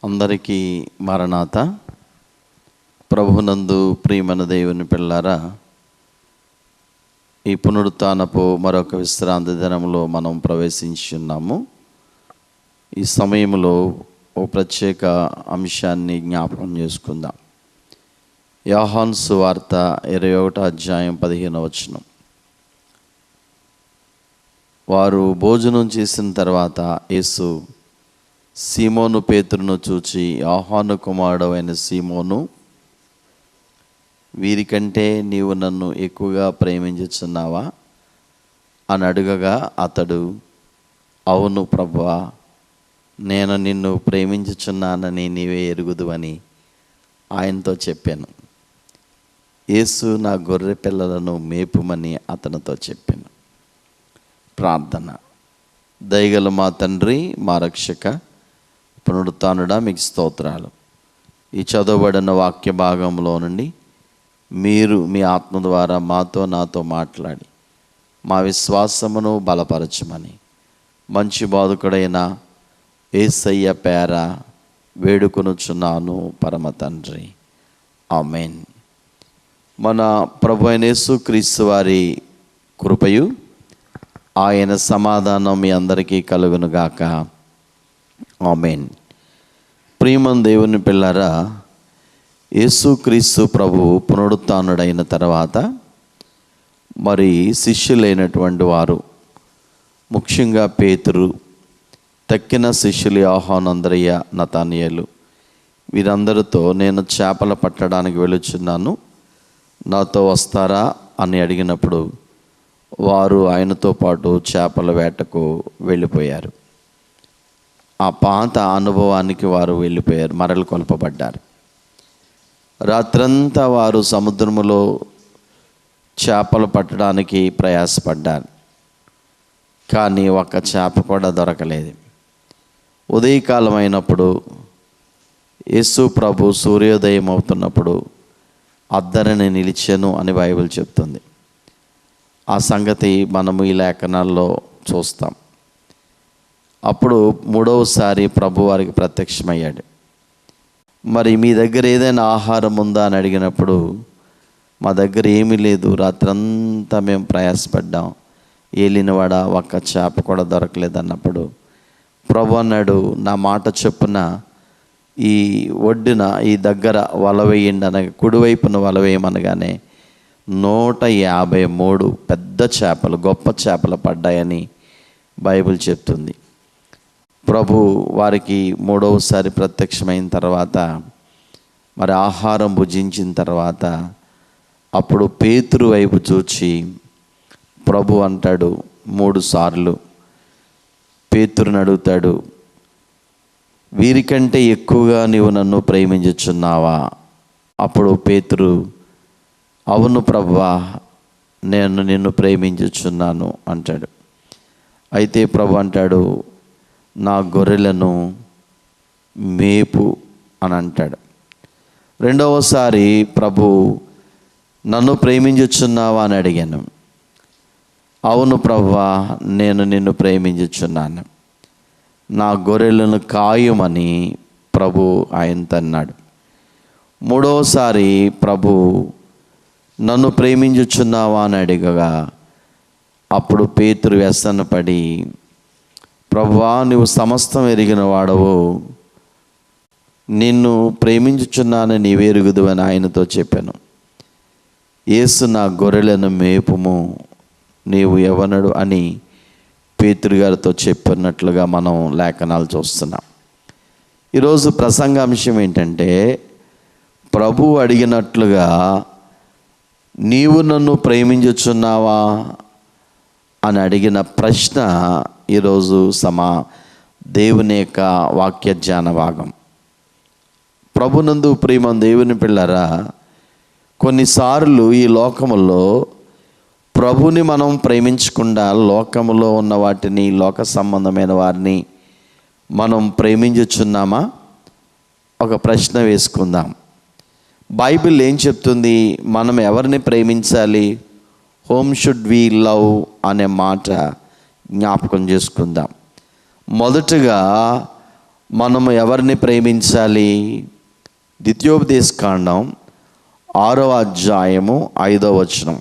అందరికీ మరణాత. ప్రభునందు ప్రియమైన దేవుని పిల్లారా, ఈ పునరుత్థానపు మరొక విశ్రాంతి దినంలో మనం ప్రవేశించున్నాము. ఈ సమయంలో ఓ ప్రత్యేక అంశాన్ని జ్ఞాపకం చేసుకుందాం. యోహాను సువార్త 21వ అధ్యాయం 15వ వచనం. వారు భోజనం చేసిన తర్వాత యేసు సీమోను పేతురును చూచి, యోహాను కుమారుడైన సీమోను, వీరికంటే నీవు నన్ను ఎక్కువగా ప్రేమించుచున్నావా అని అడగగా అతడు, అవును ప్రభువా, నేను నిన్ను ప్రేమించుచున్నానని నీవే ఎరుగుదువని ఆయనతో చెప్పాను. యేసు నా గొర్రె పిల్లలను మేపుమని అతనితో చెప్పాను. ప్రార్థన. దయగల మా తండ్రి, మా రక్షక, పునరుత్థానుడా, మీకు స్తోత్రాలు. ఈ చదవబడిన వాక్య భాగంలో నుండి మీరు మీ ఆత్మ ద్వారా నాతో మాట్లాడి మా విశ్వాసమును బలపరచమని మంచి బోధకుడైన యేసయ్య పేర వేడుకొనుచున్నాను పరమ తండ్రి, ఆమేన్. మన ప్రభు అయిన యేసుక్రీస్తు వారి కృపయు ఆయన సమాధానం మీ అందరికీ కలుగునుగాక, ఆమేన్. ప్రియమైన దేవుని పిల్లరా, యేసుక్రీస్తు ప్రభు పునరుత్థానుడైన తర్వాత మరి శిష్యులైనటువంటి వారు, ముఖ్యంగా పేతురు, తక్కిన శిష్యులు యోహాను, అంద్రయ్య, నతానియేలు, వీరందరితో నేను చేపలు పట్టడానికి వెళుచున్నాను, నాతో వస్తారా అని అడిగినప్పుడు వారు ఆయనతో పాటు చేపల వేటకు వెళ్ళిపోయారు. ఆ పాత అనుభవానికి వారు వెళ్ళిపోయారు, మరలు కొల్పబడ్డారు. రాత్రంతా వారు సముద్రములో చేపలు పట్టడానికి ప్రయాసపడ్డారు, కానీ ఒక్క చేప కూడా దొరకలేదు. ఉదయకాలం అయినప్పుడు యేసు ప్రభు సూర్యోదయం అవుతున్నప్పుడు అద్దరిని నిలిచెను అని బైబిల్ చెప్తుంది. ఆ సంగతి మనము ఈ లేఖనాల్లో చూస్తాం. అప్పుడు మూడవసారి ప్రభు వారికి ప్రత్యక్షమయ్యాడు. మరి మీ దగ్గర ఏదైనా ఆహారం ఉందా అని అడిగినప్పుడు, మా దగ్గర ఏమీ లేదు, రాత్రంతా మేము ప్రయాసపడ్డాం, ఏలినవాడ ఒక్క చేప కూడా దొరకలేదు అన్నప్పుడు ప్రభు అన్నాడు, నా మాట చొప్పున ఈ ఒడ్డున ఈ దగ్గర వల వేయండి అనగా, కుడివైపున వల వేయమనగానే 153 పెద్ద చేపలు, గొప్ప చేపలు పడ్డాయని బైబిల్ చెప్తుంది. ప్రభు వారికి మూడవసారి ప్రత్యక్షమైన తర్వాత, మరి ఆహారం భుజించిన తర్వాత, అప్పుడు పేతురు వైపు చూచి ప్రభు అంటాడు 3 సార్లు, పేతురుని అడుగుతాడు, వీరికంటే ఎక్కువగా నీవు నన్ను ప్రేమించుచున్నావా? అప్పుడు పేతురు, అవును ప్రభువా, నేను నిన్ను ప్రేమించుచున్నాను అంటాడు. అయితే ప్రభు అంటాడు, నా గొర్రెలను మేపు అని అంటాడు. రెండవసారి ప్రభు, నన్ను ప్రేమించుచున్నావా అని అడిగాను. అవును ప్రభువా, నేను నిన్ను ప్రేమించుచున్నాను, నా గొర్రెలను కాయుమని ప్రభు ఆయనతో అన్నాడు. మూడవసారి ప్రభు, నన్ను ప్రేమించుచున్నావా అని అడిగగా అప్పుడు పేతురు వ్యసనపడి, ప్రభువా, నువ్వు సమస్తం ఎరిగిన వాడవు, నిన్ను ప్రేమించుచున్నానని నీవెరుగుదు అని ఆయనతో చెప్పాను. యేసు నా గొర్రెలను మేపుము, నీవు ఎవనడు అని పేతురు గారితో చెప్పినట్లుగా మనం లేఖనాలు చూస్తున్నాం. ఈరోజు ప్రసంగాంశం ఏంటంటే, ప్రభు అడిగినట్లుగా నీవు నన్ను ప్రేమించుచున్నావా అని అడిగిన ప్రశ్న ఈరోజు దేవుని యొక్క వాక్య ధ్యాన భాగం. ప్రభునందు ప్రియమైన దేవుని పిల్లరా, కొన్నిసార్లు ఈ లోకములో ప్రభుని మనం ప్రేమించకుండా లోకములో ఉన్న వాటిని, లోక సంబంధమైన వారిని మనం ప్రేమించుచున్నామా? ఒక ప్రశ్న వేసుకుందాం. బైబిల్ ఏం చెప్తుంది? మనం ఎవరిని ప్రేమించాలి? హోమ్ షుడ్ వి లవ్ అనే మాట జ్ఞాపకం చేసుకుందాం. మొదటగా మనము ఎవరిని ప్రేమించాలి? ద్వితీయోపదేశకాండం 6వ అధ్యాయము 5వ వచనం.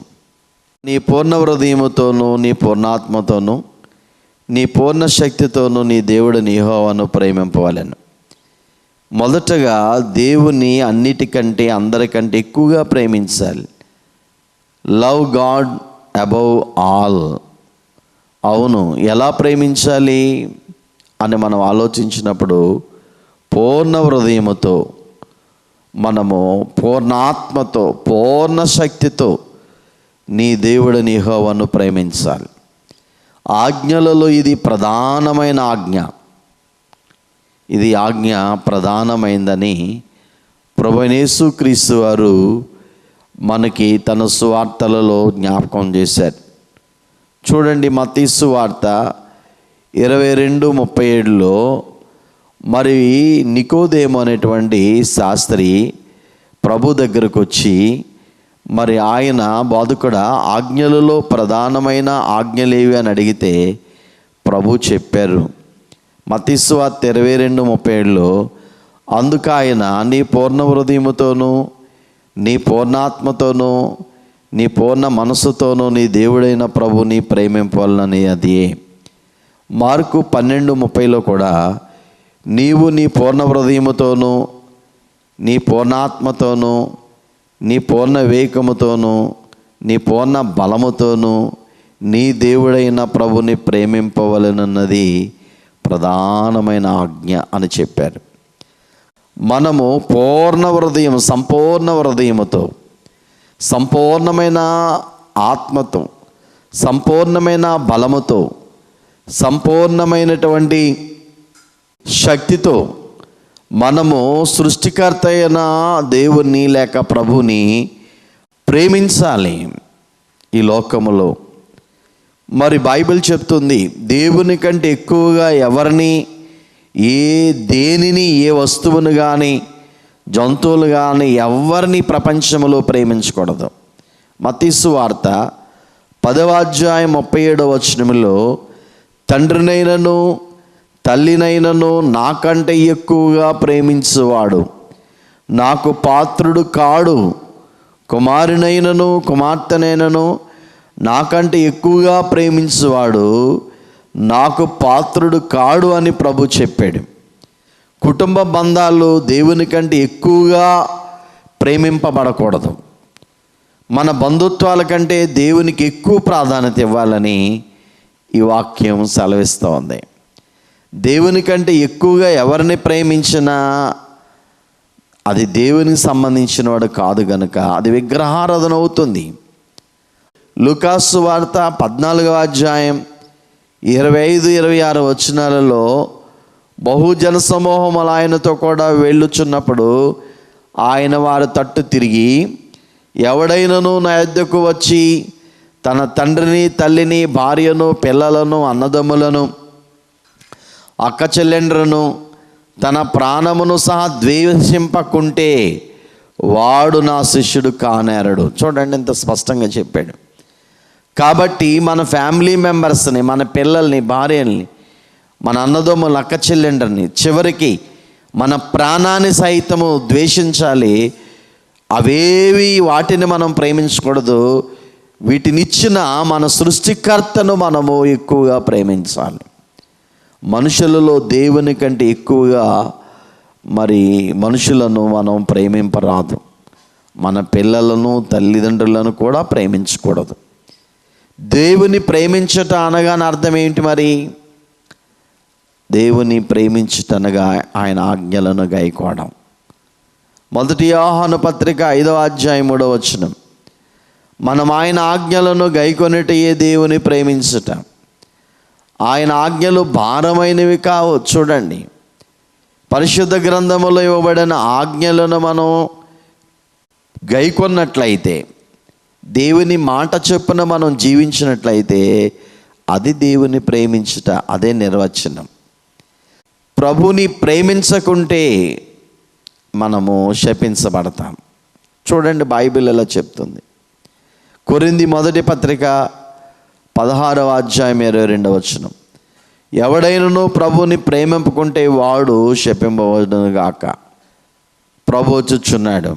నీ పూర్ణ హృదయముతోనూ, నీ పూర్ణాత్మతోనూ, నీ పూర్ణ శక్తితోనూ నీ దేవుడిని యెహోవాను ప్రేమింపవలెను. మొదటగా దేవుని అన్నిటికంటే అందరికంటే ఎక్కువగా ప్రేమించాలి. Love God above all. అవును, ఎలా ప్రేమించాలి అని మనం ఆలోచించినప్పుడు పూర్ణ హృదయముతో, మనము పూర్ణాత్మతో, పూర్ణ శక్తితో నీ దేవుడిని యెహోవాను ప్రేమించాలి. ఆజ్ఞలలో ఇది ప్రధానమైన ఆజ్ఞ. ఇది ఆజ్ఞ ప్రధానమైందని ప్రభువైన యేసుక్రీస్తు వారు మనకి తన సువార్తలలో జ్ఞాపకం చేశారు. చూడండి, మత్తయి సువార్త 22:37లో మరి నికోదేము అనేటువంటి శాస్త్రి ప్రభు దగ్గరకు వచ్చి, మరి ఆయన బోధకుడా, ఆజ్ఞలలో ప్రధానమైన ఆజ్ఞలేవి అని అడిగితే ప్రభు చెప్పారు. మత్తయి సువార్త 22:37లో అందుకు ఆయన, నీ పూర్ణ హృదయముతోనూ, నీ పూర్ణాత్మతోనూ, నీ పూర్ణ మనసుతోనూ నీ దేవుడైన ప్రభుని ప్రేమింపాలని అది. మార్కు 12:30లో కూడా నీవు నీ పూర్ణ హృదయముతోనూ, నీ పూర్ణాత్మతోనూ, నీ పూర్ణ వివేకముతోనూ, నీ పూర్ణ బలముతోనూ నీ దేవుడైన ప్రభుని ప్రేమింపవలెనన్నది ప్రధానమైన ఆజ్ఞ అని చెప్పారు. మనము పూర్ణ హృదయం, సంపూర్ణ హృదయముతో, సంపూర్ణమైన ఆత్మతో, సంపూర్ణమైన బలముతో, సంపూర్ణమైనటువంటి శక్తితో మనము సృష్టికర్త అయిన దేవుణ్ణి లేక ప్రభుని ప్రేమించాలి ఈ లోకములో. మరి బైబిల్ చెప్తుంది, దేవుని కంటే ఎక్కువగా ఎవరిని, దేనిని, ఏ వస్తువును కానీ, జంతువులు కానీ ఎవరిని ప్రపంచంలో ప్రేమించకూడదు. మత్తయి సువార్త 10వ అధ్యాయం 37వ వచనంలో, తండ్రినైనను తల్లినైనను నాకంటే ఎక్కువగా ప్రేమించువాడు నాకు పాత్రుడు కాడు, కుమారునైనను కుమార్తెనైనను నాకంటే ఎక్కువగా ప్రేమించువాడు నాకు పాత్రుడు కాడు అని ప్రభు చెప్పాడు. కుటుంబ బంధాలు దేవుని కంటే ఎక్కువగా ప్రేమింపబడకూడదు. మన బంధుత్వాల కంటే దేవునికి ఎక్కువ ప్రాధాన్యత ఇవ్వాలని ఈ వాక్యం సెలవిస్తూ ఉంది. దేవుని కంటే ఎక్కువగా ఎవరిని ప్రేమించినా అది దేవునికి సంబంధించిన వాడు కాదు గనుక అది విగ్రహారాధన అవుతుంది. లూకాసు వార్త 14వ అధ్యాయం 25-26 వచనాలలో బహుజన సమూహములు ఆయనతో కూడా వెళ్ళుచున్నప్పుడు ఆయన వారి తట్టు తిరిగి, ఎవడైనను నా యొద్దకు వచ్చి తన తండ్రిని, తల్లిని, భార్యను, పిల్లలను, అన్నదమ్ములను, అక్క చెల్లెండ్రను, తన ప్రాణమును సహా ద్వేషింపకుంటే వాడు నా శిష్యుడు కానేరడు. చూడండి, ఎంత స్పష్టంగా చెప్పాడు. కాబట్టి మన ఫ్యామిలీ మెంబర్స్ని, మన పిల్లల్ని, భార్యల్ని, మన అన్నదమ్ములు, అక్క చెల్లెండ్రని, చివరికి మన ప్రాణాన్ని సైతము ద్వేషించాలి. అవేవి వాటిని మనం ప్రేమించకూడదు. వీటినిచ్చిన మన సృష్టికర్తను మనము ఎక్కువగా ప్రేమించాలి. మనుషులలో దేవుని కంటే ఎక్కువగా మరి మనుషులను మనం ప్రేమింపరాదు. మన పిల్లలను, తల్లిదండ్రులను కూడా ప్రేమించకూడదు. దేవుని ప్రేమించట అనగానే అర్థం ఏంటి? మరి దేవుని ప్రేమించట అనగా ఆయన ఆజ్ఞలను గైకోవడం. 1 యోహాను పత్రిక 5వ అధ్యాయం 3వ వచనం, మనం ఆయన ఆజ్ఞలను గైకొనుటయే దేవుని ప్రేమించుట. ఆయన ఆజ్ఞలు భారమైనవి కావు. చూడండి, పరిశుద్ధ గ్రంథములో ఇవ్వబడిన ఆజ్ఞలను మనం గైకొన్నట్లయితే, దేవుని మాట చొప్పున మనం జీవించినట్లయితే అది దేవుని ప్రేమించుట. అదే నిర్వచనం. ప్రభుని ప్రేమించకుంటే మనము శపించబడతాం. చూడండి, బైబిల్ ఎలా చెప్తుంది. కొరింథీ మొదటి పత్రిక 16వ అధ్యాయం 22వ వచనం, ఎవడైనను ప్రభుని ప్రేమింపుకుంటే వాడు శపింపబడును గాక. ప్రభు వచ్చుచున్నాడు.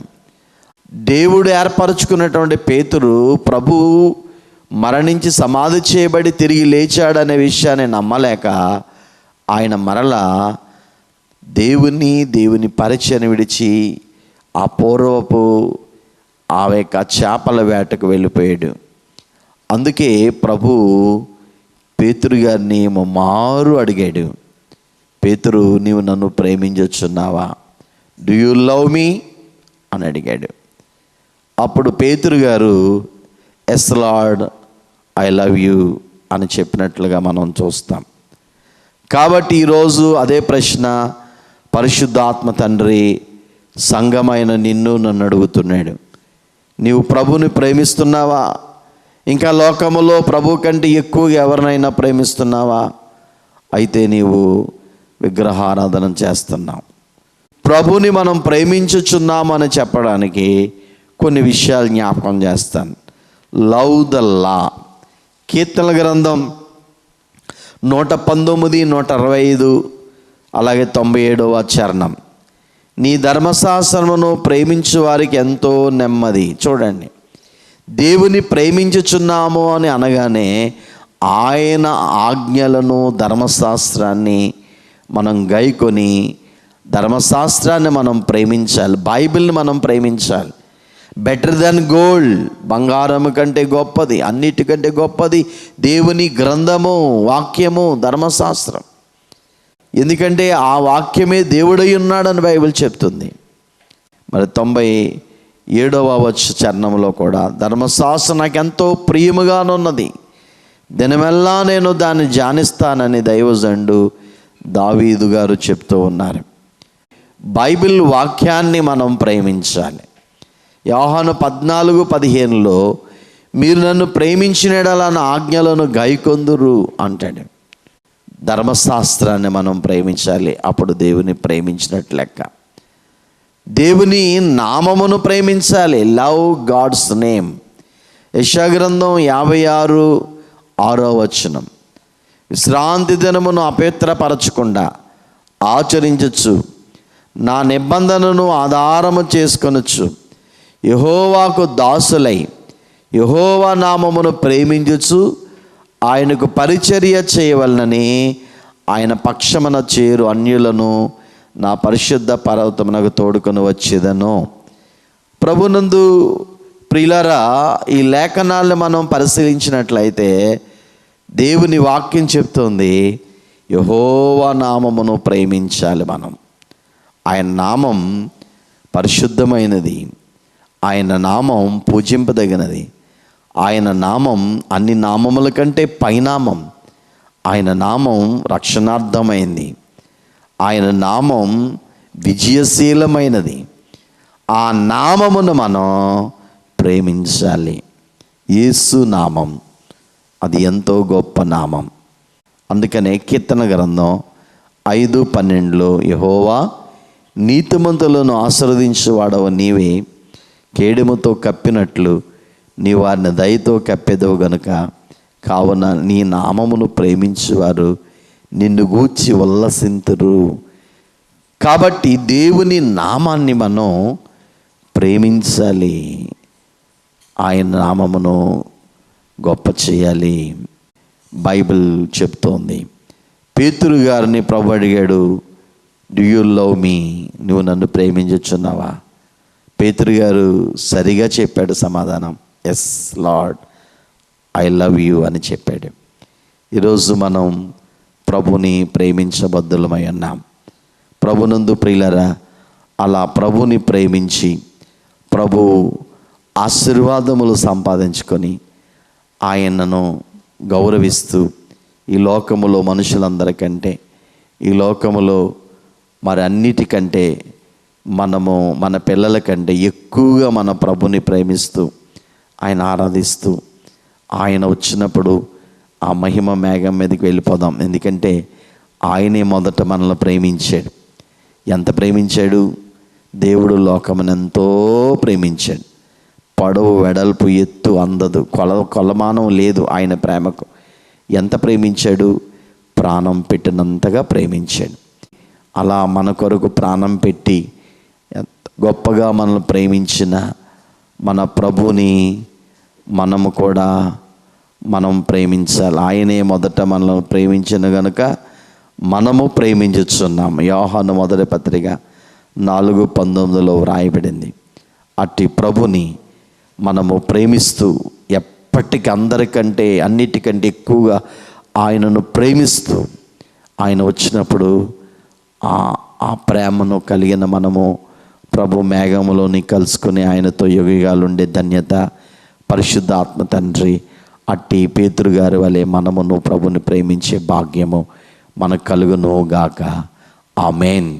దేవుడు ఏర్పరచుకున్నటువంటి పేతురు ప్రభు మరణించి సమాధి చేయబడి తిరిగి లేచాడనే విషయాన్ని నమ్మలేక ఆయన మరలా దేవుని పరిచయం విడిచి ఆ పూర్వపు ఆ యొక్క చేపల వేటకు వెళ్ళిపోయాడు. అందుకే ప్రభు పేతురు గారిని మారు అడిగాడు, పేతురు, నీవు నన్ను ప్రేమించుచున్నావా? డూ యూ లవ్ మీ అని అడిగాడు. అప్పుడు పేతురు గారు yes lord, I love you అని చెప్పినట్లుగా మనం చూస్తాం. కాబట్టి ఈరోజు అదే ప్రశ్న పరిశుద్ధాత్మ తండ్రి సంఘమైన నిన్ను నన్ను అడుగుతున్నాడు. నీవు ప్రభుని ప్రేమిస్తున్నావా? ఇంకా లోకములో ప్రభు కంటే ఎక్కువగా ఎవరినైనా ప్రేమిస్తున్నావా? అయితే నీవు విగ్రహారాధన చేస్తున్నావు. ప్రభుని మనం ప్రేమించుచున్నామని చెప్పడానికి కొన్ని విషయాలు జ్ఞాపకం చేస్తాను. Love the law. కీర్తనల గ్రంథం 119, 125, అలాగే 97వ చరణం. నీ ధర్మశాస్త్రమును ప్రేమించు వారికి ఎంతో నెమ్మది. చూడండి, దేవుని ప్రేమించుచున్నాము అని అనగానే ఆయన ఆజ్ఞలను ధర్మశాస్త్రాన్ని మనం గైకొని ధర్మశాస్త్రాన్ని మనం ప్రేమించాలి. బైబిల్ని మనం ప్రేమించాలి. బెటర్ దెన్ గోల్డ్, బంగారము కంటే గొప్పది, అన్నిటికంటే గొప్పది దేవుని గ్రంథము, వాక్యము, ధర్మశాస్త్రం. ఎందుకంటే ఆ వాక్యమే దేవుడై ఉన్నాడని బైబిల్ చెప్తుంది. మరి 97వ చరణంలో కూడా ధర్మశాస్త్రం నాకు ఎంతో ప్రియముగానున్నది, దినమెల్లా నేను దాన్ని ధ్యానిస్తానని దైవజనుడు దావీదు గారు చెప్తూ ఉన్నారు. బైబిల్ వాక్యాన్ని మనం ప్రేమించాలి. యోహాను 14:15లో మీరు నన్ను ప్రేమించిన యెడల నా ఆజ్ఞలను గైకొందురు అంటాడు. ధర్మశాస్త్రాన్ని మనం ప్రేమించాలి, అప్పుడు దేవుని ప్రేమించినట్లు లెక్క. దేవుని నామమును ప్రేమించాలి. Love God's name. యెషయా గ్రంథం 56:6 విశ్రాంతి దినమును అపవిత్రపరచకుండా ఆచరించచ్చు, నా నిబంధనను ఆధారము చేసుకొనొచ్చు, యెహోవాకు దాసులై యెహోవా నామమును ప్రేమించుచు ఆయనకు పరిచర్య చేయవలనని ఆయన పక్షమున చేరు అన్యులను నా పరిశుద్ధ పర్వతమునకు తోడుకొని వచ్చేదను. ప్రభునందు ప్రియులారా, ఈ లేఖనాలను మనం పరిశీలించినట్లయితే దేవుని వాక్యం చెప్తుంది యెహోవా నామమును ప్రేమించాలి మనం. ఆయన నామం పరిశుద్ధమైనది, ఆయన నామం పూజింపదగినది, ఆయన నామం అన్ని నామముల కంటే పైనామం, ఆయన నామం రక్షణార్థమైంది, ఆయన నామం విజయశీలమైనది. ఆ నామమును మనం ప్రేమించాలి. యేసు నామం అది ఎంతో గొప్ప నామం. అందుకనే కీర్తన గ్రంథం 5:12లో యెహోవా నీతిమంతులను ఆశీర్వదించువాడవు నీవే, కేడెముతో కప్పినట్లు నీ వారిని దయతో కప్పెదవు గనుక, కావున నీ నామమును ప్రేమించువారు నిన్ను గూర్చి ఉల్లసింతురు. కాబట్టి దేవుని నామాన్ని మనం ప్రేమించాలి, ఆయన నామమును గొప్ప చేయాలి. బైబిల్ చెప్తోంది. పేతురు గారిని ప్రభు అడిగాడు, డూ యూ లవ్ మీ? నువ్వు నన్ను ప్రేమించుచున్నావా? పేతురు గారు సరిగా చెప్పాడు సమాధానం, yes lord, I love you అని చెప్పాడు. ఈరోజు మనం ప్రభుని ప్రేమించబద్దులమై ఉన్నాం. ప్రభునందు ప్రియులరా, అలా ప్రభుని ప్రేమించి ప్రభు ఆశీర్వాదములు సంపాదించుకొని ఆయనను గౌరవిస్తూ ఈ లోకములో మనుషులందరికంటే, ఈ లోకములో మరి అన్నిటికంటే మనము మన పిల్లల కంటే ఎక్కువగా మన ప్రభుని ప్రేమిస్తూ ఆయన ఆరాధిస్తూ ఆయన వచ్చినప్పుడు ఆ మహిమ మేఘం మీదకి వెళ్ళిపోదాం. ఎందుకంటే ఆయనే మొదట మనల్ని ప్రేమించాడు. ఎంత ప్రేమించాడు? దేవుడు లోకమును ఎంతో ప్రేమించాడు. పొడవు, వెడల్పు, ఎత్తు అందదు, కొలమానం లేదు ఆయన ప్రేమకు. ఎంత ప్రేమించాడు? ప్రాణం పెట్టినంతగా ప్రేమించాడు. అలా మన కొరకు ప్రాణం పెట్టి గొప్పగా మనల్ని ప్రేమించిన మన ప్రభుని మనం ప్రేమించాలి. ఆయనే మొదట మనల్ని ప్రేమించిన గనుక మనము ప్రేమించుచున్నాము. యోహాను మొదటి పత్రిక 4:19 వ్రాయబడింది. అట్టి ప్రభుని మనము ప్రేమిస్తూ ఎప్పటికీ అందరికంటే అన్నిటికంటే ఎక్కువగా ఆయనను ప్రేమిస్తూ ఆయన వచ్చినప్పుడు ఆ ప్రేమను కలిగిన మనము ప్రభు మేఘములోని కలుసుకుని ఆయనతో యుగయుగాలు ఉండే ధన్యత పరిశుద్ధ ఆత్మ తండ్రి అట్టి పేతురు గారి వలె మనమును ప్రభుని ప్రేమించే భాగ్యము మనకు కలుగును గాక. ఆమేన్.